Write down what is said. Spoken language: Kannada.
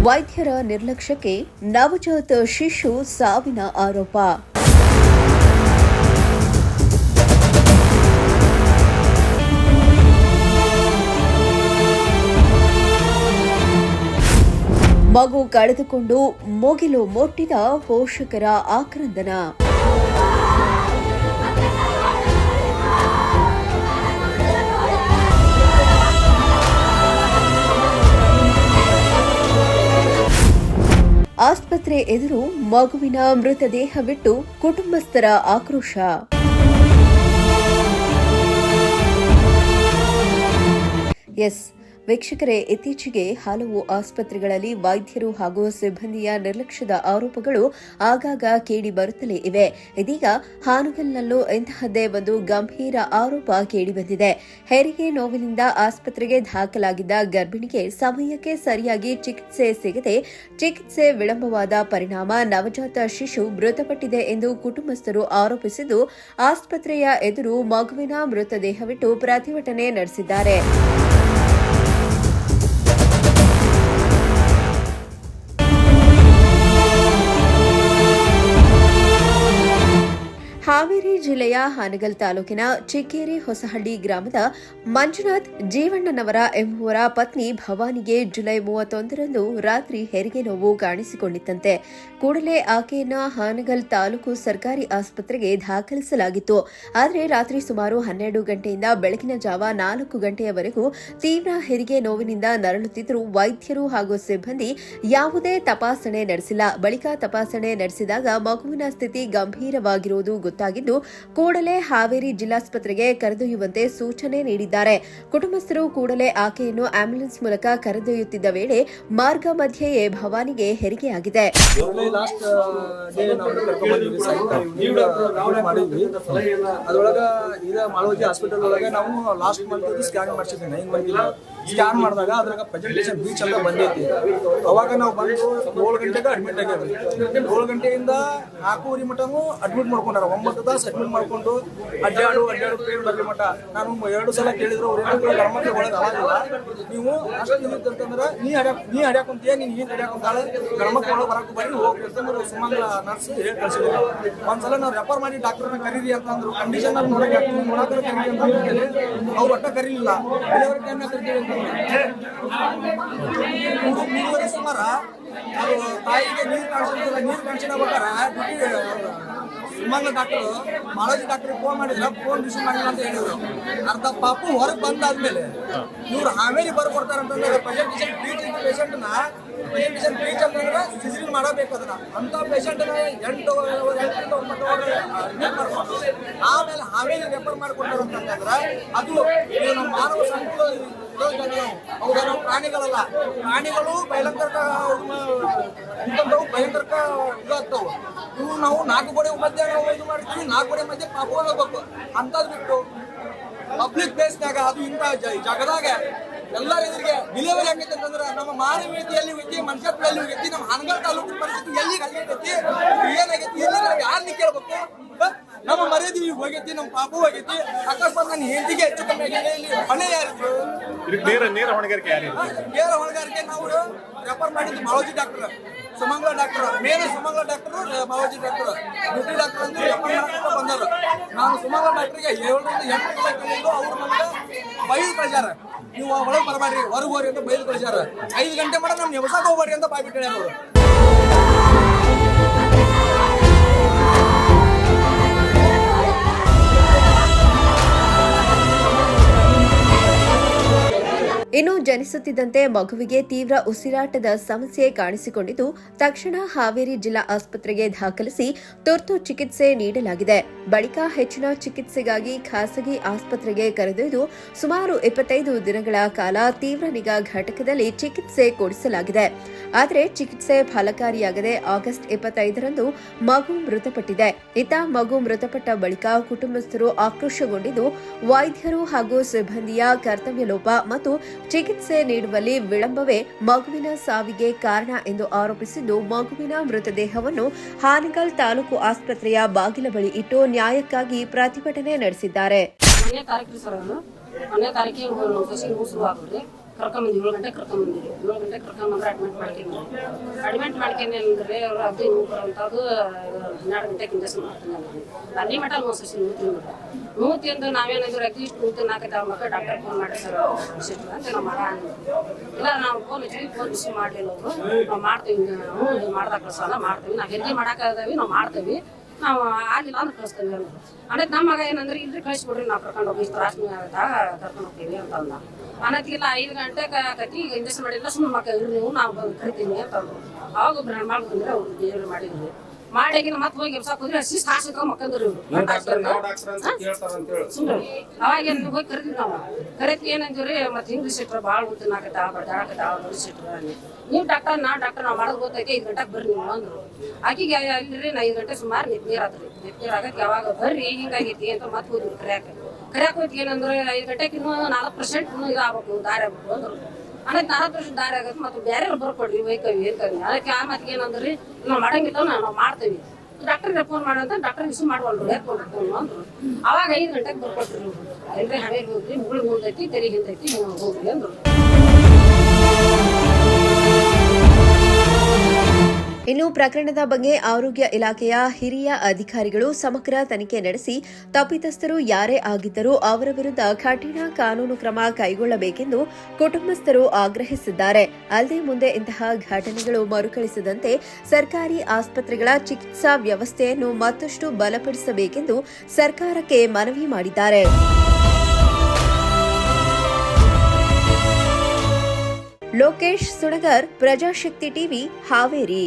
ವೈದ್ಯರ ನಿರ್ಲಕ್ಷ್ಯಕ್ಕೆ ನವಜಾತ ಶಿಶು ಸಾವಿನ ಆರೋಪ. ಮಗು ಕಳೆದುಕೊಂಡು ಮುಗಿಲು ಮುಟ್ಟಿದ ಪೋಷಕರ ಆಕ್ರಂದನ. ಆಸ್ಪತ್ರೆ ಎದುರು ಮಗುವಿನ ಮೃತದೇಹವಿಟ್ಟು ಕುಟುಂಬಸ್ಥರ ಆಕ್ರೋಶ. ವೀಕ್ಷಕರೇ, ಇತ್ತೀಚೆಗೆ ಹಲವು ಆಸ್ಪತ್ರೆಗಳಲ್ಲಿ ವೈದ್ಯರು ಹಾಗೂ ಸಿಬ್ಬಂದಿಯ ನಿರ್ಲಕ್ಷ್ಯದ ಆರೋಪಗಳು ಆಗಾಗ ಕೇಳಿ ಬರುತ್ತಲೇ ಇವೆ. ಇದೀಗ ಹಾನಗಲ್ನಲ್ಲೂ ಇಂತಹದ್ದೇ ಒಂದು ಗಂಭೀರ ಆರೋಪ ಕೇಳಿಬಂದಿದೆ. ಹೆರಿಗೆ ನೋವಿನಿಂದ ಆಸ್ಪತ್ರೆಗೆ ದಾಖಲಾಗಿದ್ದ ಗರ್ಭಿಣಿಗೆ ಸಮಯಕ್ಕೆ ಸರಿಯಾಗಿ ಚಿಕಿತ್ಸೆ ಸಿಗದೆ ಚಿಕಿತ್ಸೆ ವಿಳಂಬವಾದ ಪರಿಣಾಮ ನವಜಾತ ಶಿಶು ಮೃತಪಟ್ಟಿದೆ ಎಂದು ಕುಟುಂಬಸ್ಥರು ಆರೋಪಿಸಿದ್ದು, ಆಸ್ಪತ್ರೆಯ ಎದುರು ಮಗುವಿನ ಮೃತದೇಹವಿಟ್ಟು ಪ್ರತಿಭಟನೆ ನಡೆಸಿದ್ದಾರೆ. ಹಾವೇರಿ ಜಿಲ್ಲೆಯ ಹಾನಗಲ್ ತಾಲೂಕಿನ ಚಿಕ್ಕೇರಿ ಹೊಸಹಳ್ಳಿ ಗ್ರಾಮದ ಮಂಜುನಾಥ್ ಜೀವಣ್ಣನವರ ಎಂಬುವರ ಪತ್ನಿ ಭವಾನಿಗೆ ಜುಲೈ 31ರಂದು ರಾತ್ರಿ ಹೆರಿಗೆ ನೋವು ಕಾಣಿಸಿಕೊಂಡಿತ್ತಂತೆ. ಕೂಡಲೇ ಆಕೆಯನ್ನ ಹಾನಗಲ್ ತಾಲೂಕು ಸರ್ಕಾರಿ ಆಸ್ಪತ್ರೆಗೆ ದಾಖಲಿಸಲಾಗಿತ್ತು. ಆದರೆ ರಾತ್ರಿ ಸುಮಾರು 12 ಗಂಟೆಯಿಂದ ಬೆಳಗಿನ ಜಾವ 4 ಗಂಟೆಯವರೆಗೂ ತೀವ್ರ ಹೆರಿಗೆ ನೋವಿನಿಂದ ನರಳುತ್ತಿದ್ದರೂ ವೈದ್ಯರು ಹಾಗೂ ಸಿಬ್ಬಂದಿ ಯಾವುದೇ ತಪಾಸಣೆ ನಡೆಸಿಲ್ಲ. ಬಳಿಕ ತಪಾಸಣೆ ನಡೆಸಿದಾಗ ಮಗುವಿನ ಸ್ಥಿತಿ ಗಂಭೀರವಾಗಿರುವುದು ಗೊತ್ತಾಗಿದ್ದು ಕೂಡಲೇ ಹಾವೇರಿ ಜಿಲ್ಲಾಸ್ಪತ್ರೆಗೆ ಕರೆದೊಯ್ಯುವಂತೆ ಸೂಚನೆ ನೀಡಿದ್ದಾರೆ. ಕುಟುಂಬಸ್ಥರು ಕೂಡಲೇ ಆಕೆಯನ್ನು ಆಂಬ್ಯುಲೆನ್ಸ್ ಮೂಲಕ ಕರೆದೊಯ್ಯುತ್ತಿದ್ದ ವೇಳೆ ಮಾರ್ಗ ಮಧ್ಯೆಯೇ ಭವಾನಿಗೆ ಹೆರಿಗೆಯಾಗಿದೆ. ಸ್ಕ್ಯಾನ್ ಮಾಡಿದಾಗ ಅದ್ರಾಗ ಪ್ರೆಸೆಂಟೇಷನ್ ಬೀಚ್ ಅಂತ ಬಂದೈತಿ. ಅವಾಗ ನಾವು ಬಂದು 7 ಗಂಟೆಗೆ ಅಡ್ಮಿಟ್ ಆಗಿದ್ವಿ. 7 ಗಂಟೆಯಿಂದ 4:30 ಮಟನೂ ಅಡ್ಮಿಟ್ ಮಾಡ್ಕೊಂಡಾರ. 9 ತಾಸು ಅಡ್ಮಿಟ್ ಮಾಡ್ಕೊಂಡು ಅಡ್ಡಾಡು ಪೇಡ್ ಬರ್ಲಿ ಮಟ. ನಾನು 2 ಸಲ ಕೇಳಿದ್ರು, ಅವ್ರು ಗರ್ಮಕ್ಕೆ ಒಳಗೆ ಅವಾಗಿಲ್ಲ, ನೀವು ಅಷ್ಟು ಅಂತಂದ್ರೆ ನೀ ಹಡ್ಯಾಕೊಂತೀಯ, ನೀನು ಹಿಂಗೆ ಹಡ್ಯಾಕೊಂತಾಳೆ, ಗರ್ಮಕ್ಕೆ ಒಳಗೆ ಬರಕ್ಕೆ ಬರೀ ಹೋಗಿ ಅಂತಂದ್ರೆ ಸುಮಂಗ ನರ್ಸ್ ಹೇಳಿ ಕಳಿಸಿದ್ರು. ಒಂದ್ಸಲ ನಾವು ರೆಫರ್ ಮಾಡಿ ಡಾಕ್ಟರ್ನ ಕರೀರಿ ಅಂತಂದ್ರು. ಕಂಡೀಷನ್ ಅಲ್ಲಿ ನೋಡಕ್ಕೆ ಕರೀರಿ ಅಂತ ಹೇಳಿ ಅವ್ರು ಒಟ್ಟ ಕರೀಲಿಲ್ಲ. ಡೆಲಿವರಿ ಟೈಮ್ ಕರಿತೀವಿ ಅಂತ ಸುಮಾರ ಅದು ತಾಯಿಗೆ ನೀರು ಕಾಣಿಸಿದ ಸುಮಂಗ ಡಾಕ್ಟರ್ ಮಾಳೋಜಿ ಡಾಕ್ಟರ್ ಫೋನ್ ಮಾಡಿದ್ರ, ಫೋನ್ ರಿಸೀವ್ ಮಾಡಿಲ್ಲ ಅಂತ ಹೇಳಿದ್ರು. ಅರ್ಧ ಪಾಪು ಹೊರಗೆ ಬಂದಾದ್ಮೇಲೆ ಇವ್ರು ಹಾವೇರಿ ಬರ್ಕೊಡ್ತಾರಂತಂದ್ರೆ ಪ್ರೆಸೆಂಟೇಷನ್ ಪೇಷಂಟ್ನ ಪ್ರೆಸೆಂಟೇಷನ್ ಪೀಚ್ ಅಂತಂದ್ರೆ ಸಿಸರಿನ್ ಮಾಡಬೇಕು. ಅದನ್ನ ಅಂತ ಪೇಷಂಟ್ನ 8 9 ಅಡ್ಮಿಟ್ ಮಾಡ್ಕೊಂಡು ಆಮೇಲೆ ಹಾವೇರಿ ರೆಫರ್ ಮಾಡಿಕೊಡ್ತಾರಂತಂದ್ರೆ ಅದು ನಮ್ಮ ಮಾನವ ಸಂಕುಲ. ಹೌದಾ, ನಾವು ಪ್ರಾಣಿಗಳಲ್ಲ. ಪ್ರಾಣಿಗಳು ಭಯಂಕರ ಇದಾಗ್ತಾವು. ಇವು ನಾವು 4 ಗೋಡೆ ಮಧ್ಯೆ ನಾವು ಇದು ಮಾಡ್ತೀವಿ, 4 ಗೋಡೆ ಮಧ್ಯೆ ಪಾಪ ಹೋಗ್ಬೇಕು ಅಂತದ್ ಬಿಟ್ಟು ಪಬ್ಲಿಕ್ ಪ್ಲೇಸ್ನಾಗ ಅದು ಇಂಥ ಜಾಗದಾಗ ಎಲ್ಲರ ಎದುರಿಗೆ ಡಿಲಿವರಿ ಆಗೈತೆ ಅಂತಂದ್ರೆ ನಮ್ಮ ಮಾನವೀಯತೆಯಲ್ಲಿ ಹೋಗೈತಿ, ಮನುಷ್ಯತ್ವದಲ್ಲಿ ಹೋಗೈತಿ. ನಮ್ಮ ಹಾನಗಲ್ ತಾಲೂಕು ಪರಿಸ್ಥಿತಿ ಎಲ್ಲಿಗೆ ಆಗೈತಿ, ಏನಾಗೈತಿ, ಎಲ್ಲಿ ನಾವು ಯಾರನ್ನ ಕೇಳ್ಬೇಕು? ನಮ್ಮ ಮರ್ಯಾದೆ ಹೋಗೈತಿ, ನಮ್ಮ ಪಾಪ ಹೋಗೈತಿ. ಅಕಸ್ಮಾತ್ ನನ್ನ ಹೆಂಡತಿಗೆ ಹೆಚ್ಚು ಕಮ್ಮಿ ಆಗಿದೆ, ಇಲ್ಲಿ ಹೊಣೆ ಯಾರಿದ್ರು? ನೇರ ಹೊಣೆಗಾರಿಕೆ ನಾವು ರೆಫರ್ ಮಾಡಿದ್ದು ಮಾಳೋಜಿ ಡಾಕ್ಟರ್, ಸುಮಂಗಲ ಡಾಕ್ಟರ್, ಮೇನ್ ಸುಮಂಗಲ ಡಾಕ್ಟರ್, ಮಾಳೋಜಿ ಡಾಕ್ಟರ್, ಡ್ಯೂಟಿ ಡಾಕ್ಟರ್ ಅಂತ ರೆಫರ್ ಮಾಡ್ಕೊಂಡು ಬಂದರು. ನಾನು ಸುಮಂಗಲ ಡಾಕ್ಟರ್ಗೆ 7 ರಿಂದ 8 ಗಂಟೆ ಕೇಳಿದ್ದು, ಅವ್ರು ನಮಗೆ ಬೈದು ಕಳಿಸ್ಯಾರ, ನೀವು ಒಳಗೆ ಬರಬಾರ್ರಿ, ಹೊರಗೆ ಹೋಗ್ರಿ ಅಂತ ಬೈದು ಕಳಿಸ್ಯಾರ. 5 ಗಂಟೆ ಮಾಡ ನಮ್ಗೆ ಎಬ್ಸಕ್ಕೆ ಹೋಗ್ಬಾರ್ರಿ ಅಂತ ಬಾಯ್ಬಿಟ್ಟು ಹೇಳ್ಯಾರ ಅವರು. ಇನ್ನು ಜನಿಸುತ್ತಿದ್ದಂತೆ ಮಗುವಿಗೆ ತೀವ್ರ ಉಸಿರಾಟದ ಸಮಸ್ಯೆ ಕಾಣಿಸಿಕೊಂಡಿದ್ದು ತಕ್ಷಣ ಹಾವೇರಿ ಜಿಲ್ಲಾ ಆಸ್ಪತ್ರೆಗೆ ದಾಖಲಿಸಿ ತುರ್ತು ಚಿಕಿತ್ಸೆ ನೀಡಲಾಗಿದೆ. ಬಳಿಕ ಹೆಚ್ಚಿನ ಚಿಕಿತ್ಸೆಗಾಗಿ ಖಾಸಗಿ ಆಸ್ಪತ್ರೆಗೆ ಕರೆದೊಯ್ದು ಸುಮಾರು 25 ದಿನಗಳ ಕಾಲ ತೀವ್ರ ನಿಗಾ ಘಟಕದಲ್ಲಿ ಚಿಕಿತ್ಸೆ ಕೊಡಿಸಲಾಗಿದೆ. ಆದರೆ ಚಿಕಿತ್ಸೆ ಫಲಕಾರಿಯಾಗದೆ ಆಗಸ್ಟ್ 25ರಂದು ಮಗು ಮೃತಪಟ್ಟಿದೆ. ಇತ್ತ ಮಗು ಮೃತಪಟ್ಟ ಬಳಿಕ ಕುಟುಂಬಸ್ಥರು ಆಕ್ರೋಶಗೊಂಡಿದ್ದು ವೈದ್ಯರು ಹಾಗೂ ಸಿಬ್ಬಂದಿಯ ಕರ್ತವ್ಯ ಲೋಪ ಮತ್ತು ಚಿಕಿತ್ಸೆ ನೀಡುವಲ್ಲಿ ವಿಳಂಬವೇ ಮಗುವಿನ ಸಾವಿಗೆ ಕಾರಣ ಎಂದು ಆರೋಪಿಸಿದ್ದು ಮಗುವಿನ ಮೃತದೇಹವನ್ನು ಹಾನಗಲ್ ತಾಲೂಕು ಆಸ್ಪತ್ರೆಯ ಬಾಗಿಲ ಬಳಿ ಇಟ್ಟು ನ್ಯಾಯಕ್ಕಾಗಿ ಪ್ರತಿಭಟನೆ ನಡೆಸಿದ್ದಾರೆ. ಕರ್ಕೊಂಬಂದು 7 ಗಂಟೆಗೆ ಕರ್ಕೊಂಬಂದಿರಿ. 7 ಗಂಟೆಗೆ ಕರ್ಕೊಂಬಂದ್ರೆ ಅಡ್ಮಿಟ್ ಮಾಡ್ಕೊಂಡ್ರೆ ಅವ್ರು ಅದೇ ನೋವು ಬರೋಂಥದ್ದು 12 ಗಂಟೆಗೆ ಇಂಜೆಕ್ಷನ್ ಮಾಡ್ತಾನೆ. ಅಲ್ಲಿ ಮಟ್ಟ ನೋವು ತಿಂದು ನಾವೇನಾದ್ರು ಅಟ್ಲೀಸ್ಟ್ ನೋವು ತಿನ್ನಾಕೈತೆ ಮಕ್ಕಳು ಡಾಕ್ಟರ್ ಫೋನ್ ಮಾಡಿ ಸರ್ ಸಿಸ್ಟರ್ ಅಂತ ನಾವು ಮಾಡ ಇಲ್ಲ ನಾವು ಫೋನ್ ರಿಸೀವ್ ಮಾಡಲಿಲ್ಲ ಅವರು ನಾವು ಮಾಡ್ತೀವಿ ಇದು ಮಾಡ್ದಾಗ ಕಳ್ಸಲ್ಲ ಮಾಡ್ತೀವಿ ನಾವು ಹೆಜ್ಜೆ ಮಾಡೋಕ್ಕಾಗದವಿ ನಾವು ಮಾಡ್ತೀವಿ ನಾವು ಆಗಲಿಲ್ಲ ಅಂದ್ರೆ ಕಳಿಸ್ತೇವೆ ಅನ್ನೋದು ನಮ್ಮ ಮಗ ಏನಂದ್ರೆ ಇಲ್ರಿ ಕಳಿಸ್ಬಿಡ್ರಿ ನಾವು ಕರ್ಕೊಂಡು ಹೋಗಿ ಇಷ್ಟು ರಾಷ್ಟ್ರ ಕರ್ಕೊಂಡು ಹೋಗ್ತೀವಿ ಅಂತ ಅಂದ ಅನ್ನೋದಕ್ಕಿಲ್ಲ 5 ಗಂಟೆಗೆ ಆಗತಿ ಈಗ ಇಂಜೆಕ್ಷನ್ ಮಾಡಿಲ್ಲ ಸುಮ್ಮನೆ ಮಕ್ಕಳು ನೀವು ನಾವು ಬಂದು ಕರಿತೀವಿ ಅಂತಂದ್ರು. ಅವಾಗ ಒಬ್ರು ಹೆಣ್ಮಕ್ಳು ಬಂದ್ರೆ ಅವ್ರು ಡೆಲಿವರಿ ಮಾಡಿದ್ವಿ ಮಾಡಿ ಮತ್ತೆ ಹೋಗಿ ಎಬ್ಸಾಕ್ ಹೋದ್ರೆ ಶಿಸ್ತು ಹಾಸಿಕ ಮಕ್ಕಂದ್ರು ಸುಮ್ಮನೆ ಅವಾಗ ಏನು ಹೋಗಿ ಕರಿದ್ವಿ ನಾವು ಕರೆದ್ವಿ ಏನಂತೀವ್ರಿ ಮತ್ತೆ ಹಿಂಗ್ ಸಿಟ್ರ ಭಾಳ ತಿನ್ನಾಕತ್ತ ಬಡ್ದಾಕತ್ತ ಅವ್ರು ಸಿಟ್ರ ನೀವು ಡಾಕ್ಟರ್ ನಾವು ಮಾಡೋದು ಗೊತ್ತೈತೆ 5 ಗಂಟೆಗೆ ಬರ್ರಿ ನೀವು ಅಂದ್ರು. ಆಕಿಗೆ ಅಲ್ರಿ ನಾ 5 ಗಂಟೆ ಸುಮಾರು ನೀರು ಆತ್ರಿ ನೀರು ಆಗತ್ತೆ ಯಾವಾಗ ಬರ್ರಿ ಹಿಂಗಾಗೈತಿ ಅಂತ ಮತ್ತೆ ಹೋದ್ವಿ ಕರ್ಯಾಕ ಹೋಯ್ತು ಏನಂದ್ರೆ 5 ಗಂಟೆಗೆ ಇನ್ನೂ 4% ಇನ್ನೂ ಇದಾಗಬೇಕು ದಾರಿ ಆಗ್ಬೇಕು ಅಂದ್ರು. ಅನ್ನೋದು 4% ದಾರಿ ಆಗತ್ತೆ ಮತ್ತೆ ಬೇರೆ ಬರ್ಕೊಡ್ರಿ ವೈಕವಿ ಏನ್ಕವಿ ಅದಕ್ಕೆ ಆ ಮಾತಿಗೆ ಏನಂದ್ರಿ ನಾವು ಮಾಡಂಗಿಲ್ಲ ನಾವು ಮಾಡ್ತೀವಿ ಡಾಕ್ಟರ್ಗೆ ಫೋನ್ ಮಾಡಂತ ಡಾಕ್ಟರ್ ಇಶ್ಯೂ ಮಾಡ್ಕೊಂಡ್ರು ಏರ್ಕೊಂಡ್ರು ಫೋನ್ ಅಂದ್ರು. ಅವಾಗ 5 ಗಂಟೆಗೆ ಬರ್ಕೊಟ್ರಿ ಎಲ್ರಿ ಹಣೆಗೆ ಹೋಗ್ರಿ ಮುಗುಳು ಮುಂದೈತಿ ತೆರಿಗೆ ಹಿಂದೈತಿ ನೀವು ಹೋಗ್ರಿ ಅಂದ್ರು. ಇನ್ನು ಪ್ರಕರಣದ ಬಗ್ಗೆ ಆರೋಗ್ಯ ಇಲಾಖೆಯ ಹಿರಿಯ ಅಧಿಕಾರಿಗಳು ಸಮಗ್ರ ತನಿಖೆ ನಡೆಸಿ ತಪ್ಪಿತಸ್ಥರು ಯಾರೇ ಆಗಿದ್ದರೂ ಅವರ ವಿರುದ್ಧ ಕಠಿಣ ಕಾನೂನು ಕ್ರಮ ಕೈಗೊಳ್ಳಬೇಕೆಂದು ಕುಟುಂಬಸ್ಥರು ಆಗ್ರಹಿಸಿದ್ದಾರೆ. ಅಲ್ಲದೆ ಮುಂದೆ ಇಂತಹ ಘಟನೆಗಳು ಮರುಕಳಿಸದಂತೆ ಸರ್ಕಾರಿ ಆಸ್ಪತ್ರೆಗಳ ಚಿಕಿತ್ಸಾ ವ್ಯವಸ್ಥೆಯನ್ನು ಮತ್ತಷ್ಟು ಬಲಪಡಿಸಬೇಕೆಂದು ಸರ್ಕಾರಕ್ಕೆ ಮನವಿ ಮಾಡಿದ್ದಾರೆ. ಲೋಕೇಶ್ ಸುಣಗರ್, ಪ್ರಜಾಶಕ್ತಿ ಟಿವಿ, ಹಾವೇರಿ.